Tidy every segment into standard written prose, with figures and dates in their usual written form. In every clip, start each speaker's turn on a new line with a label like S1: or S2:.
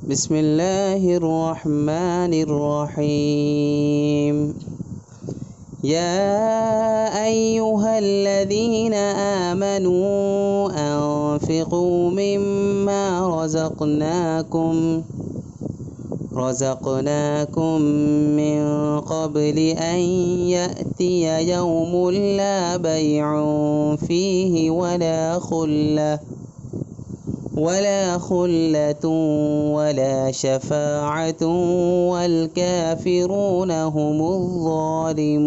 S1: بسم اللہ الرحمن الرحیم یا ایہا الذین آمنوا انفقوا مما رزقناکم من قبل ان یأتی یوم لا بیع فیہ ولا خلة ولا شفاعة والكافرون هم الظالمون۔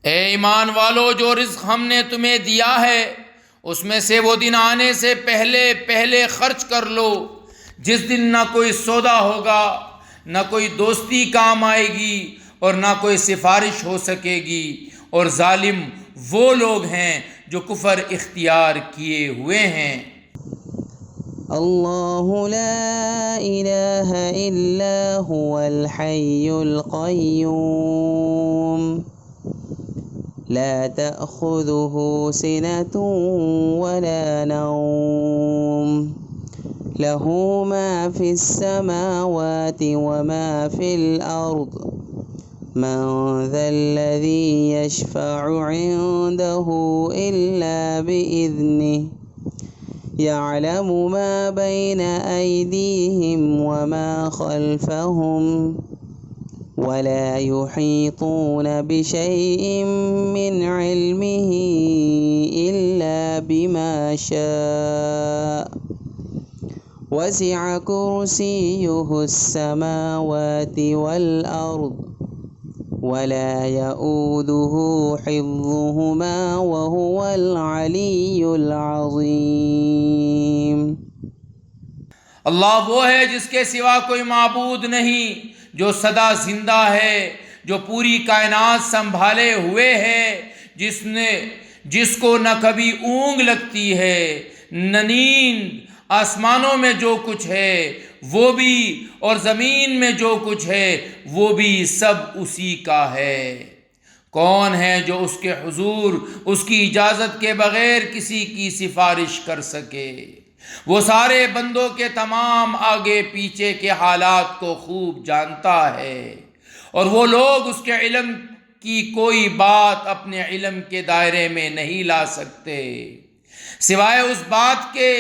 S2: اے ایمان والو، جو رزق ہم نے تمہیں دیا ہے اس میں سے وہ دن آنے سے پہلے خرچ کر لو جس دن نہ کوئی سودا ہوگا، نہ کوئی دوستی کام آئے گی اور نہ کوئی سفارش ہو سکے گی، اور ظالم وہ لوگ ہیں جو کفر اختیار کیے ہوئے ہیں۔
S1: اللہ لا الہ الا هو الحی القیوم لا تأخذه سنة ولا نوم له ما في السماوات وما في الأرض من ذا الذي يشفع عنده إلا بإذنه يعلم ما بين أيديهم وما خلفهم ولا يحيطون بشيء من علمه إلا بما شاء وسع كرسيه السماوات والأرض ولا يؤوده حفظهما وهو العلي العظيم۔
S2: اللہ وہ ہے جس کے سوا کوئی معبود نہیں، جو سدا زندہ ہے، جو پوری کائنات سنبھالے ہوئے ہے، جس کو نہ کبھی اونگ لگتی ہے نہ نیند، آسمانوں میں جو کچھ ہے وہ بھی اور زمین میں جو کچھ ہے وہ بھی سب اسی کا ہے۔ کون ہے جو اس کے حضور اس کی اجازت کے بغیر کسی کی سفارش کر سکے؟ وہ سارے بندوں کے تمام آگے پیچھے کے حالات کو خوب جانتا ہے، اور وہ لوگ اس کے علم کی کوئی بات اپنے علم کے دائرے میں نہیں لا سکتے سوائے اس بات کے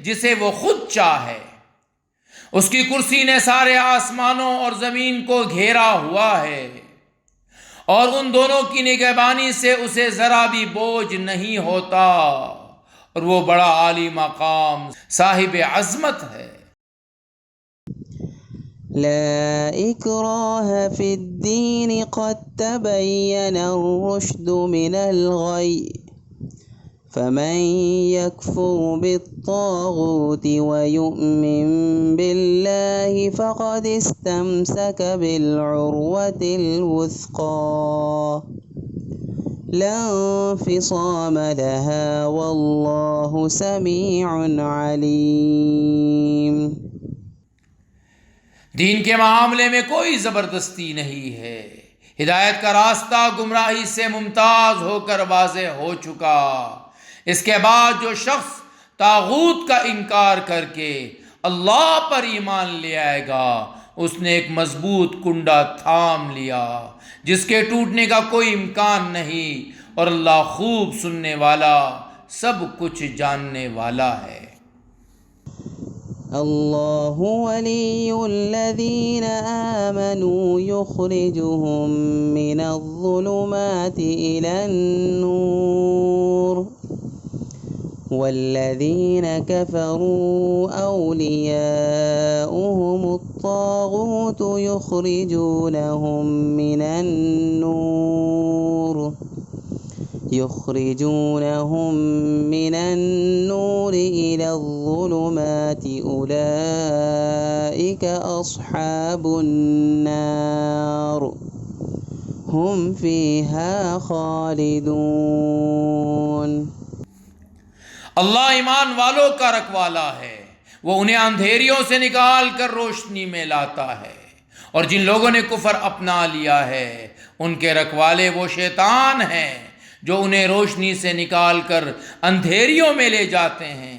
S2: جسے وہ خود چاہے۔ اس کی کرسی نے سارے آسمانوں اور زمین کو گھیرا ہوا ہے، اور ان دونوں کی نگہبانی سے اسے ذرا بھی بوجھ نہیں ہوتا، اور وہ بڑا عالی مقام صاحب عظمت ہے۔
S1: لا اکراہ فی الدین قد تبین الرشد من الغی فمن يكفر بالطاغوت ويؤمن بالله فقد استمسك بالعروة الوثقى لا انفصام لها والله سميع عليم۔
S2: دین کے معاملے میں کوئی زبردستی نہیں ہے، ہدایت کا راستہ گمراہی سے ممتاز ہو کر واضح ہو چکا۔ اس کے بعد جو شخص طاغوت کا انکار کر کے اللہ پر ایمان لے آئے گا، اس نے ایک مضبوط کنڈا تھام لیا جس کے ٹوٹنے کا کوئی امکان نہیں، اور اللہ خوب سننے والا، سب کچھ جاننے والا ہے۔
S1: اللہ ولی الذین آمنوا یخرجهم من الظلمات إلى النور والذین کفروا اولیاؤهم الطاغوت یخرجونهم من النور إلى الظلمات أولئك أصحاب النار هم فيها خالدون۔
S2: اللہ ایمان والوں کا رکھوالا ہے، وہ انہیں اندھیریوں سے نکال کر روشنی میں لاتا ہے، اور جن لوگوں نے کفر اپنا لیا ہے ان کے رکھوالے وہ شیطان ہیں جو انہیں روشنی سے نکال کر اندھیریوں میں لے جاتے ہیں،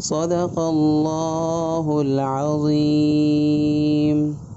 S1: صدق اللہ العظیم.